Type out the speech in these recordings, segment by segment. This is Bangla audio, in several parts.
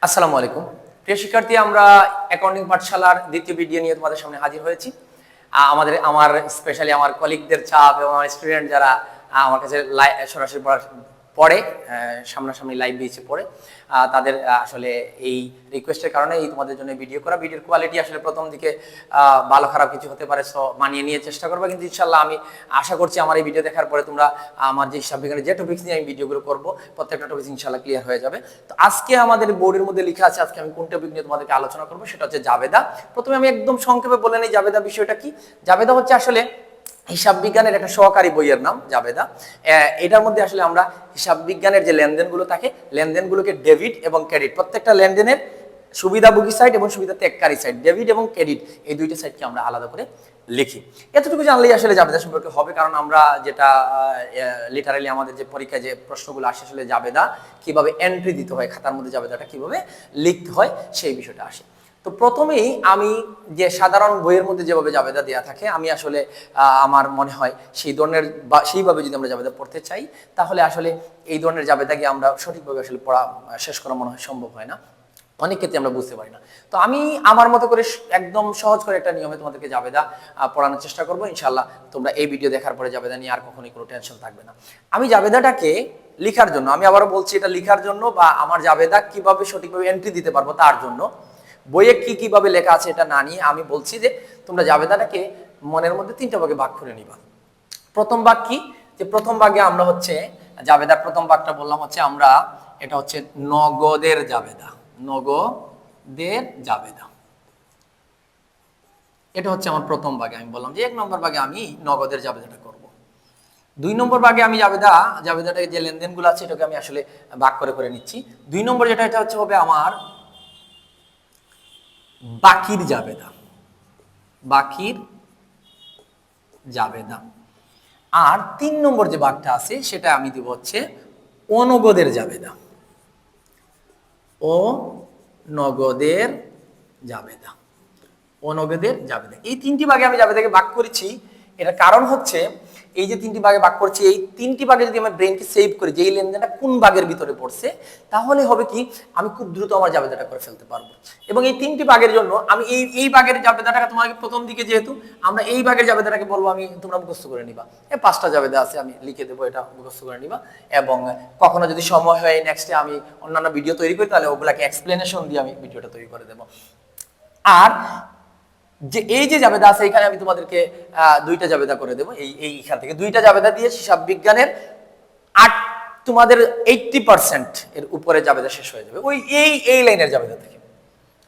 আসসালামু আলাইকুম প্রিয় শিক্ষার্থী, আমরা অ্যাকাউন্টিং পাঠশালার দ্বিতীয় ভিডিও নিয়ে তোমাদের সামনে হাজির হয়েছি। আমার স্পেশালি আমার কলিগদের চাপ এবং আমার স্টুডেন্ট যারা আমার কাছে সরাসরি পড়ে সামনাসামনি লাইভ দিয়েছে পড়ে, তাদের আসলে এই রিকোয়েস্টের কারণে এই তোমাদের জন্য ভিডিও করা। ভিডিওর কোয়ালিটি আসলে প্রথম দিকে ভালো খারাপ কিছু হতে পারে, সো মানিয়ে নিয়ে চেষ্টা করবো, কিন্তু ইনশাল্লাহ আমি আশা করছি আমার এই ভিডিও দেখার পরে তোমরা আমার যে হিসাব বিজ্ঞানের যে টপিক্স নিয়ে আমি ভিডিওগুলো করবো প্রত্যেকটা টপিক ইনশাল্লাহ ক্লিয়ার হয়ে যাবে। তো আজকে আমাদের বোর্ডের মধ্যে লেখা আছে, আজকে আমি কোন টপিক নিয়ে তোমাদেরকে আলোচনা করবো সেটা হচ্ছে জাবেদা। প্রথমে আমি একদম সংক্ষেপে বলে নিই জাবেদা বিষয়টা কি। জাবেদা হচ্ছে আসলে হিসাব বিজ্ঞানের একটা সহকারী বইয়ের নাম জাবেদা। এটার মধ্যে আসলে আমরা হিসাব বিজ্ঞানের যে লেনদেনগুলো থাকে, লেনদেনগুলোকে ডেবিট এবং ক্রেডিট, প্রত্যেকটা লেনদেনের সুবিধাভোগী সাইড এবং সুবিধা ত্যাগকারী সাইড, ডেবিট এবং ক্রেডিট, এই দুইটা সাইডকে আমরা আলাদা করে লিখি। এতটুকু জানলেই আসলে জাবেদা সম্পর্কে হবে, কারণ আমরা যেটা লিটারালি আমাদের যে পরীক্ষায় যে প্রশ্নগুলো আসে আসলে জাবেদা কিভাবে এন্ট্রি দিতে হয়, খাতার মধ্যে জাবেদাটা কিভাবে লিখতে হয় সেই বিষয়টা আসে। তো প্রথমেই আমি যে সাধারণ বইয়ের মধ্যে যেভাবে জাবেদা দেওয়া থাকে, আমি আসলে আমার মনে হয় সেই ধরনের বা সেইভাবে যদি আমরা জাবেদা পড়তে চাই, তাহলে আসলে এই ধরনের জাবেদাকে আমরা সঠিকভাবে আসলে পড়া শেষ করা মনে হয় সম্ভব হয় না, অনেক ক্ষেত্রে আমরা বুঝতে পারি না। তো আমি আমার মতো করে একদম সহজ করে একটা নিয়মে তোমাদেরকে জাবেদা পড়ানোর চেষ্টা করবো। ইনশাল্লাহ তোমরা এই ভিডিও দেখার পরে জাবেদা নিয়ে আর কখনোই কোনো টেনশন থাকবে না। আমি জাবেদাটাকে লিখার জন্য, আমি আবারও বলছি, এটা লিখার জন্য বা আমার জাবেদা কিভাবে সঠিকভাবে এন্ট্রি দিতে পারবো তার জন্য বইয়ে কি কিভাবে লেখা আছে এটা না নিয়ে আমি বলছি যে তোমরা জাবেদাটাকে মনের মধ্যে তিনটা ভাগে ভাগ করে নিবা। প্রথম ভাগ কি, যে প্রথম ভাগে আমরা হচ্ছে জাবেদার প্রথম ভাগটা বললাম হচ্ছে আমরা এটা হচ্ছে নগদের জাবেদা, নগদের জাবেদা। এটা হচ্ছে আমার প্রথম ভাগে। আমি বললাম যে 1 নম্বর ভাগে আমি নগদের জাবেদাটা করব। 2 নম্বর ভাগে আমি জাবেদাটাকে যে লেনদেনগুলো আছে এটাকে আমি আসলে ভাগ করে করে নিচ্ছি। 2 নম্বর যেটা এটা হচ্ছে হবে আমার বাকির জাবেদা, বাকির জাবেদা। আর 3 নম্বর যে ভাগটা আছে সেটা আমি দিব হচ্ছে অনগদের জাবেদা, ও নগদের জাবেদা, অনগদের জাবেদা। এই 3টি ভাগে আমি জাবেদাকে ভাগ করেছি। এর কারণ হচ্ছে এই যে 3টি ভাগে ভাগ করছি, এই 3টি ভাগে যদি আমার ব্রেনকে সেভ করি যে এই লেনদেনটা কোন ভাগের ভিতরে পড়ছে, তাহলে হবে কি আমি খুব দ্রুত আমার জাবেদাটা করে ফেলতে পারবো। এবং এই 3টি ভাগের জন্য আমি এই ভাগের জাবেদাটাকে তোমাকে প্রথম দিকে যেহেতু আমরা এই ভাগের জাবেদাটাকে বলবো আমি তোমরা মুখস্থ করে নিবা। এই 5টা জাবেদা আছে আমি লিখে দেবো, এটা মুখস্থ করে নিবা। এবং কখনো যদি সময় হয় নেক্সটে আমি অন্যান্য ভিডিও তৈরি করি, তাহলে ওগুলাকে এক্সপ্লেনেশন দিয়ে আমি ভিডিওটা তৈরি করে দেবো। আর যে এই যে জাবেদা আছে এখানে আমি তোমাদেরকে 2টা জাবেদা করে দেবো। এইখান থেকে 2টা জাবেদা দিয়ে হিসাব বিজ্ঞানের তোমাদের 80% এর উপরে জাবেদা শেষ হয়ে যাবে ওই এই লাইনের জাবেদা থেকে।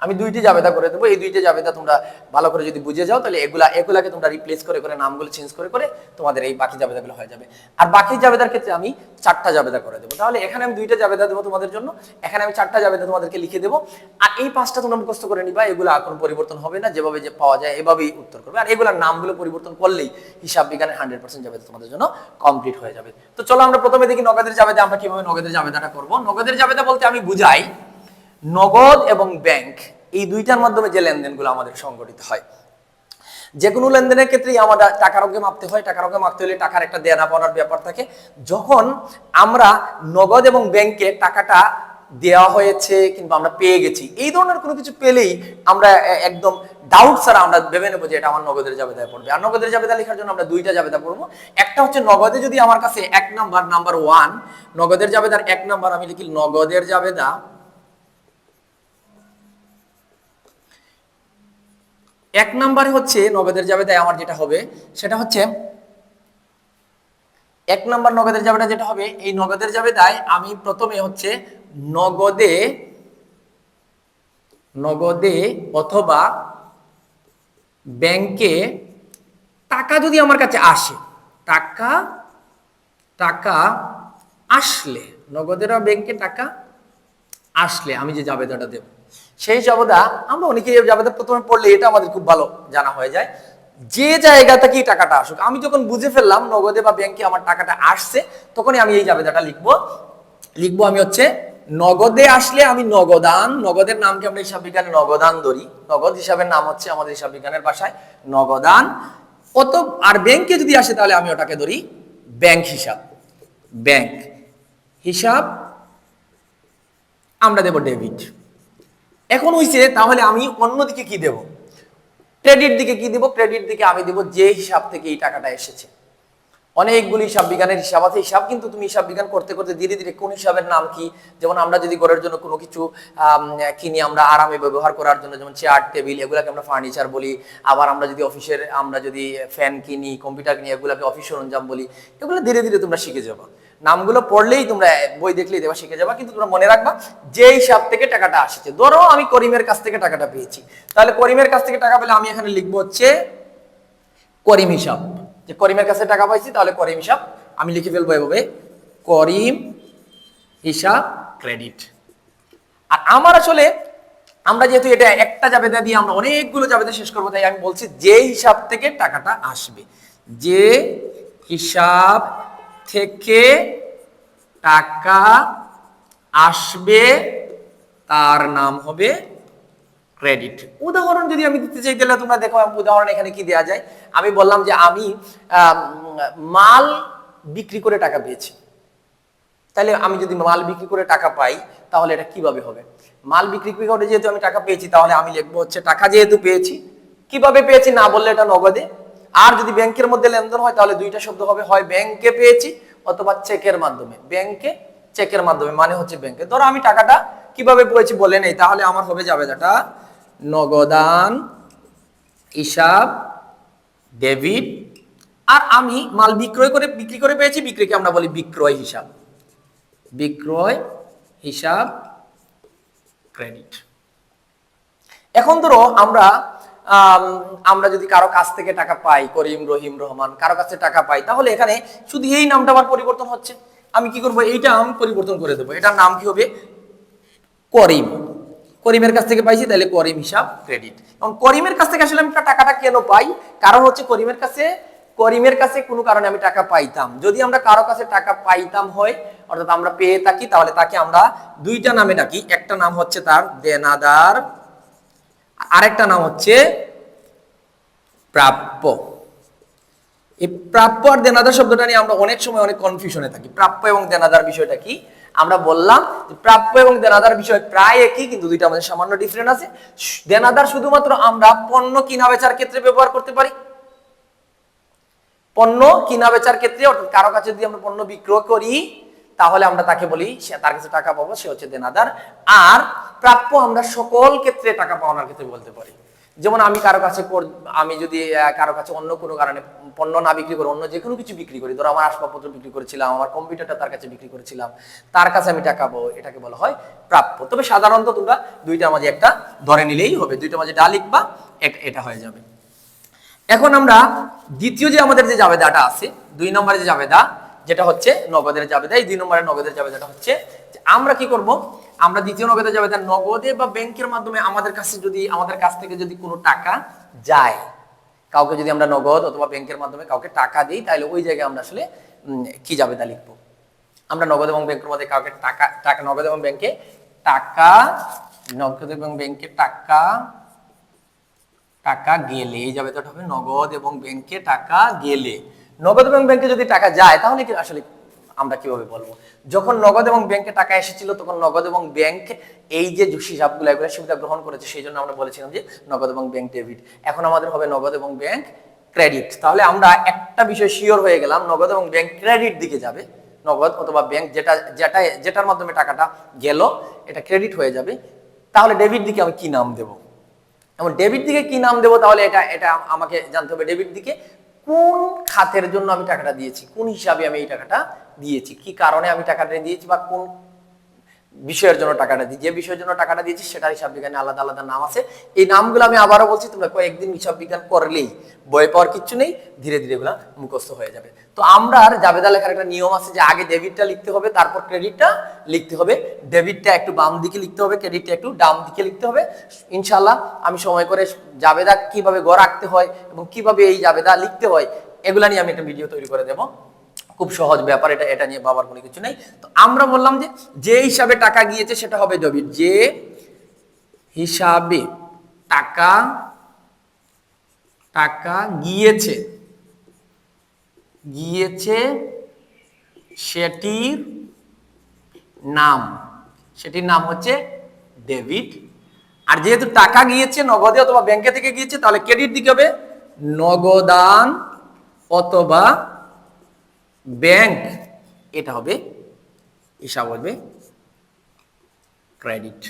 আমি 2টি জাবেদা করে দেবো। এই 2টা জাবেদা তোমরা ভালো করে যদি বুঝে যাও, তাহলে এগুলাকে তোমরা রিপ্লেস করে করে নামগুলো চেঞ্জ করে করে তোমাদের এই বাকি জাবেদাগুলো হয়ে যাবে। আর বাকি জাবেদার ক্ষেত্রে আমি 4টা জাবেদা করে দেবো। তাহলে এখানে আমি 2টা জাবেদা দেবো তোমাদের জন্য, এখানে আমি 4টা জাবেদা তোমাদেরকে লিখে দেবো। আর এই 5টা তোমরা মুখস্থ করে নিবা। এগুলো কোনো পরিবর্তন হবে না, যেভাবে যে পাওয়া যায় এভাবেই উত্তর করবে। আর এগুলোর নামগুলো পরিবর্তন করলেই হিসাব বিজ্ঞানের 100% জাবেদা তোমাদের জন্য কমপ্লিট হয়ে যাবে। তো চলো আমরা প্রথমে দেখি নগদের জাবেদা আমরা কিভাবে নগদের জাবেদাটা করবো। নগদের জাবেদা বলতে আমি বুঝাই নগদ এবং ব্যাংক এই দুইটার মাধ্যমে যে লেনদেনগুলো আমাদের সংগঠিত হয়। যে কোনো লেনদেনের ক্ষেত্রেই আমাদের টাকার অঙ্কে মাপতে হয়। টাকার অঙ্কে মাপতে হলে টাকার একটা দেনা পাওয়ার ব্যাপার থাকে। যখন আমরা নগদ এবং ব্যাংকে টাকাটা দেওয়া হয়েছে কিংবা আমরা পেয়ে গেছি, এই ধরনের কোনো কিছু পেলেই আমরা একদম ডাউট ছাড়া আমরা ভেবে নেবো যে এটা আমার নগদের জাবেদায় পড়বে। আর নগদের জাবেদা লেখার জন্য আমরা 2টা জাবেদা পড়বো। একটা হচ্ছে নগদে যদি আমার কাছে 1 নাম্বার 1 নগদের জাবেদার 1 নাম্বার আমি লিখি নগদের জাবেদা। 1 নম্বরে হচ্ছে নগদের জাবেদায় আমার যেটা হবে সেটা হচ্ছে 1 নম্বর নগদের জাবেদা যেটা হবে, এই নগদের জাবেদায় আমি প্রথমে হচ্ছে নগদে অথবা ব্যাংকে টাকা যদি আমার কাছে আসে, টাকা আসলে নগদের ব্যাংকে টাকা আসলে আমি যে জাবেদাটা দেব, সেই জাবেদা আমরা অনেকে জাবেদা প্রথমে পড়লে এটা আমাদের খুব ভালো জানা হয়ে যায় যে জায়গা থেকেই টাকাটা আসুক। আমি যখন বুঝে ফেললাম নগদে বা ব্যাংকে আমার টাকাটা আসছে, তখনই আমি এই জাবেদাটা লিখবো আমি হচ্ছে নগদে আসলে আমি নগদান, নগদের নামকে আমরা হিসাব বিজ্ঞানে নগদান ধরি। নগদ হিসাবের নাম হচ্ছে আমাদের হিসাব বিজ্ঞানের ভাষায় নগদান। আর ব্যাংকে যদি আসে তাহলে আমি ওটাকে ধরি ব্যাংক হিসাব আমরা দেব ডেবিট। এখন হইছে, তাহলে আমি অন্যদিকে কি দেব? ক্রেডিট দিকে কি দেব? ক্রেডিট দিকে আমি দেব যে হিসাব থেকে এই টাকাটা এসেছে। অনেকগুলি হিসাব বিজ্ঞানের হিসাব আছে, হিসাব কিন্তু তুমি হিসাব বিজ্ঞান করতে করতে ধীরে ধীরে কোন হিসাবের নাম কি, যেমন আমরা যদি ঘরের জন্য কোনো কিছু কিনি, আমরা আরামে ব্যবহার করার জন্য, যেমন চেয়ার টেবিল, এগুলাকে আমরা ফার্নিচার বলি। আবার আমরা যদি অফিসের, আমরা যদি ফ্যান কিনি, কম্পিউটার কিনি, এগুলাকে অফিস সরঞ্জাম বলি। এগুলো ধীরে ধীরে তোমরা শিখে যাবা, নামগুলো পড়লেই তোমরা বই দেখলেই দেবা শিখে যাবা। কিন্তু তোমরা মনে রাখবা যে হিসাব থেকে টাকাটা আসছে। ধরো আমি করিমের কাছ থেকে টাকাটা পেয়েছি, তাহলে করিমের কাছ থেকে টাকা পেলে আমি এখানে লিখবো হচ্ছে করিম হিসাব। যে করিমের কাছে টাকা পাইছি, তাহলে করিম হিসাব আমি লিখে ফেলবো এভাবে, করিম হিসাব ক্রেডিট। আর আমার আসলে, আমরা যেহেতু এটা একটা জাবেদা দিয়ে আমরা অনেকগুলো জাবেদা শেষ করবো, তাই আমি বলছি যে হিসাব থেকে টাকাটা আসবে, যে হিসাব থেকে টাকা আসবে তার নাম হবে ক্রেডিট। উদাহরণ যদি আমি দিতে চাই, তাহলে তোমরা দেখো উদাহরণ এখানে কি দেওয়া যায়। আমি বললাম যে আমি মাল বিক্রি করে টাকা পেয়েছি। তাহলে আমি যদি মাল বিক্রি করে টাকা পাই, তাহলে এটা কিভাবে হবে? মাল বিক্রি করে যেহেতু আমি টাকা পেয়েছি, তাহলে আমি লিখবো হচ্ছে টাকা যেহেতু পেয়েছি, কিভাবে পেয়েছি না বললে এটা নগদে। আর যদি ব্যাংকের মধ্যে লেনদেন হয়, তাহলে দুইটা শব্দ হবে, হয় ব্যাংকে পেয়েছি অথবা চেকের মাধ্যমে। ব্যাংকে, চেকের মাধ্যমে মানে হচ্ছে ব্যাংকে। ধরো আমি টাকাটা কিভাবে পেয়েছি বলে নেই, তাহলে আমার হবে জাবেদাটা নগদান হিসাব ডেবিট। আর আমি মাল বিক্রি করে পেয়েছি, বিক্রিকে আমরা বলি বিক্রয় হিসাব, বিক্রয় হিসাব ক্রেডিট। এখন ধরো আমরা যদি কারো কাছ থেকে টাকা পাই, করিম, রহিম, রহমান, কারো কাছে টাকা পাই, তাহলে এখানে শুধু এই নামটা আমার পরিবর্তন হচ্ছে। আমি কি করবো? এইটা আমি পরিবর্তন করে দেবো, এটার নাম কি হবে? করিম। করিমের কাছ থেকে পাইছি, তাহলে করিম হিসাব ক্রেডিট। এবং করিমের কাছ থেকে আসলে আমি টাকাটা কেন পাই? কারণ হচ্ছে করিমের কাছে কোনো কারণে আমি টাকা পাইতাম। যদি আমরা কারো কাছে টাকা পাইতাম হয়, অর্থাৎ আমরা পেয়ে থাকি, তাহলে তাকে আমরা দুইটা নামে ডাকি। একটা নাম হচ্ছে তার দেনাদার, আরেকটা নাম হচ্ছে প্রাপ্য। এই প্রাপ্য আর দেনাদার শব্দটা নিয়ে আমরা অনেক সময় অনেক কনফিউশনে থাকি। প্রাপ্য এবং দেনাদার বিষয়টা কি? আমরা বললাম যে প্রাপ্য এবং দেনাদার বিষয় প্রায় একই, কিন্তু দুইটা আমাদের সামান্য ডিফারেন্ট আছে। দেনাদার শুধুমাত্র আমরা পণ্য কিনা বেচার ক্ষেত্রে ব্যবহার করতে পারি। পণ্য কিনা বেচার ক্ষেত্রে, অর্থাৎ কারো কাছে যদি আমরা পণ্য বিক্রয় করি, তাহলে আমরা তাকে বলি, সে তার কাছে টাকা পাবো, সে হচ্ছে দেনাদার। আর প্রাপ্য আমরা সকল ক্ষেত্রে টাকা পাওয়ার ক্ষেত্রে বলতে পারি। যেমন আমি যদি কারো কাছে অন্য কোনো কারণে পণ্য না বিক্রি করে অন্য যে কোনো কিছু বিক্রি করি, ধরো আমার আসবাবপত্র বিক্রি করেছিলাম, আমার কম্পিউটারটা তার কাছে বিক্রি করেছিলাম, তার কাছে আমি টাকা পাবো, এটাকে বলা হয় প্রাপ্য। তবে সাধারণত তোমরা দুইটার মাঝে একটা ধরে নিলেই হবে, দুইটার মাঝে ডা লিখবা, এটা হয়ে যাবে। এখন আমরা দ্বিতীয় যে আমাদের যে জাবেদাটা আছে, 2 নম্বরের যে জাবেদা, যেটা হচ্ছে নগদের জাবেদা। এই 2 নম্বরের নগদের জাবেদাটা হচ্ছে যে আমরা কি করব? আমরা দ্বিতীয় নগদের জাবেদা নগদে বা ব্যাংকের মাধ্যমে আমাদের কাছ থেকে যদি কোনো টাকা যায়, কাউকে যদি আমরা নগদ অথবা ব্যাংকের মাধ্যমে কাউকে টাকা দিই, তাহলে ওই জায়গায় আমরা আসলে কি জাবেদা লিখবো? আমরা নগদ এবং ব্যাংকের মধ্যে কাউকে নগদ এবং ব্যাংকে টাকা গেলে, এই জাবেদাটা হবে নগদ এবং ব্যাংকে টাকা গেলে। নগদ এবং ব্যাংকে যদি টাকা যায়, তাহলে কি আসলে আমরা কিভাবে বলবো? যখন নগদ এবং ব্যাংকে টাকা এসেছিল, তখন নগদ এবং ব্যাংক এই যে হিসাবগুলো, এগুলো সুবিধা গ্রহণ করেছে, সেই জন্য আমরা বলেছিলাম যে নগদ এবং ব্যাংক ডেবিট। এখন আমাদের হবে নগদ এবং ব্যাংক ক্রেডিট। তাহলে আমরা একটা বিষয় শিওর হয়ে গেলাম, নগদ এবং ব্যাংক ক্রেডিট দিকে যাবে। নগদ অথবা ব্যাংক যেটার মাধ্যমে টাকাটা গেল, এটা ক্রেডিট হয়ে যাবে। তাহলে ডেবিট দিকে আমি কি নাম দেব? এবং ডেবিট দিকে কি নাম দেবো? তাহলে এটা আমাকে জানতে হবে, ডেবিট দিকে কোন খাতের জন্য আমি টাকাটা দিয়েছি, কোন হিসাবে আমি এই টাকাটা দিয়েছি, কি কারণে আমি টাকাটা দিয়েছি, বা কোন বিষয়ের জন্য টাকাটা দিই। যে বিষয়ের জন্য টাকাটা দিয়েছি সেটার হিসাব বিজ্ঞানে আলাদা আলাদা নাম আছে। এই নামগুলো আমি আবারও বলছি, তোমরা কয়েকদিন হিসাব বিজ্ঞান করলেই, বই পাওয়ার কিচ্ছু নেই, ধীরে ধীরে এগুলা মুখস্থ হয়ে যাবে। তো আমরা জাবেদা লেখার একটা নিয়ম আছে যে আগে ডেবিটটা লিখতে হবে, তারপর ক্রেডিটটা লিখতে হবে। ডেবিটটা একটু বাম দিকে লিখতে হবে, ক্রেডিটটা একটু ডান দিকে লিখতে হবে। ইনশাআল্লাহ আমি সময় করে জাবেদা কিভাবে গড় রাখতে হয় এবং কিভাবে এই জাবেদা লিখতে হয়, এগুলা নিয়ে আমি একটা ভিডিও তৈরি করে দেবো। খুব সহজ ব্যাপার, এটা নিয়ে ভাবার কোনো কিছু নেই। তো আমরা বললাম যে হিসাবে টাকা গিয়েছে সেটা হবে ডেবিট। যে হিসাবে টাকা গিয়েছে সেটির নাম হচ্ছে ডেবিট। আর যেহেতু টাকা গিয়েছে নগদে অথবা ব্যাংকে থেকে গিয়েছে, তাহলে ক্রেডিট দিকে হবে নগদান অথবা ব্যাংক, এটা হবে হিসাব হবে ক্রেডিট।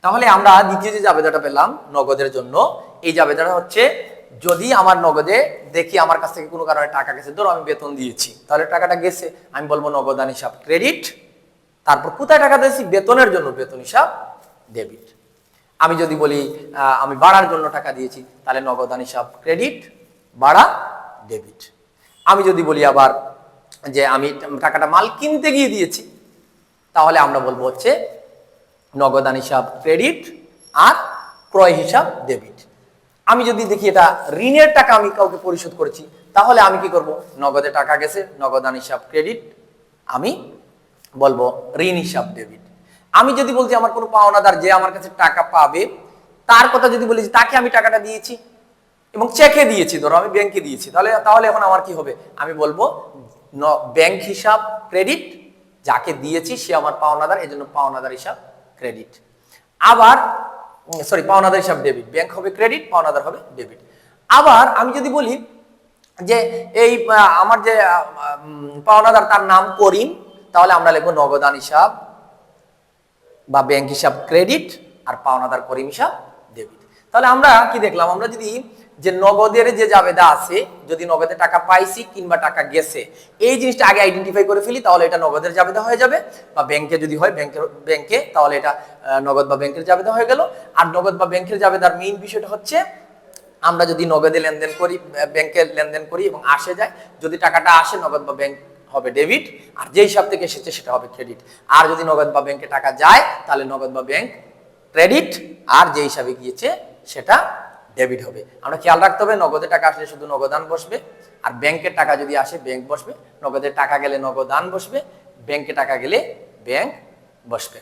তাহলে আমরা দ্বিতীয় যে জাবেদাটা পেলাম নগদের জন্য, এই জাবেদাটা হচ্ছে যদি আমার নগদে দেখি আমার কাছ থেকে কোনো কারণে টাকা গেছে, ধরো আমি বেতন দিয়েছি, তাহলে টাকাটা গেছে, আমি বলবো নগদান হিসাব ক্রেডিট। তারপর কোথায় টাকা দিয়েছি, বেতনের জন্য, বেতন হিসাব ডেবিট। আমি যদি বলি আমি ভাড়ার জন্য টাকা দিয়েছি, তাহলে নগদান হিসাব ক্রেডিট, ভাড়া ডেবিট। আমি যদি বলি আবার যে আমি টাকাটা মাল কিনতে গিয়ে দিয়েছি, তাহলে আমরা বলবো হচ্ছে নগদান হিসাব ক্রেডিট আর ক্রয় হিসাব ডেবিট। আমি যদি দেখি এটা ঋণের টাকা আমি কাউকে পরিশোধ করেছি, তাহলে আমি কি করব, নগদে টাকা গেছে, নগদান হিসাব ক্রেডিট, আমি বলবো ঋণ হিসাব ডেবিট। আমি যদি বলছি আমার কোনো পাওনাদার যে আমার কাছে টাকা পাবে, তার কথা যদি বলি যে তাকে আমি টাকাটা দিয়েছি এবং চেকে দিয়েছি, ধরো আমি ব্যাংকে দিয়েছি, তাহলে এখন আমার কি হবে, আমি বলবো ব্যাংক হিসাব ক্রেডিট, যাকে দিয়েছি সে আমার পাওনাদার, এজন্য পাওনাদার হিসাব ক্রেডিট। আবার সরি, পাওনাদার হিসাব ডেবিট, ব্যাংক হবে ক্রেডিট, পাওনাদার হবে ডেবিট। আবার আমি যদি বলি যে এই আমার যে পাওনাদার তার নাম করিম, তাহলে আমরা লিখবো নগদান হিসাব বা ব্যাংক হিসাব ক্রেডিট আর পাওনাদার করিম হিসাব ডেবিট। তাহলে আমরা কি দেখলাম, আমরা যদি যে নগদের যে জাবেদা আছে, যদি নগদে টাকা পাইছি কিংবা টাকা গেছে, এই জিনিসটা আগে আইডেন্টিফাই করে ফেলি, তাহলে এটা নগদের জাবেদা হয়ে যাবে। বা ব্যাংকে যদি হয় ব্যাংকে, তাহলে এটা নগদ বা ব্যাংকের জাবেদা হয়ে গেল। আর নগদ বা ব্যাংকের জাবেদার মেইন বিষয়টা হচ্ছে আমরা যদি নগদে লেনদেন করি, ব্যাংকে লেনদেন করি এবং আসে যায়, যদি টাকাটা আসে নগদ বা ব্যাংক হবে ডেবিট, আর যে হিসাব থেকে এসেছে সেটা হবে ক্রেডিট। আর যদি নগদ বা ব্যাংকে টাকা যায়, তাহলে নগদ বা ব্যাংক ক্রেডিট, আর যে হিসাবে গিয়েছে সেটা ডেবিট হবে। আমরা খেয়াল রাখতে হবে, নগদে টাকা আসলে শুধু নগদান বসবে, আর ব্যাংকের টাকা যদি আসে ব্যাংক বসবে। নগদের টাকা গেলে নগদান বসবে, ব্যাংকে টাকা গেলে ব্যাংক বসবে।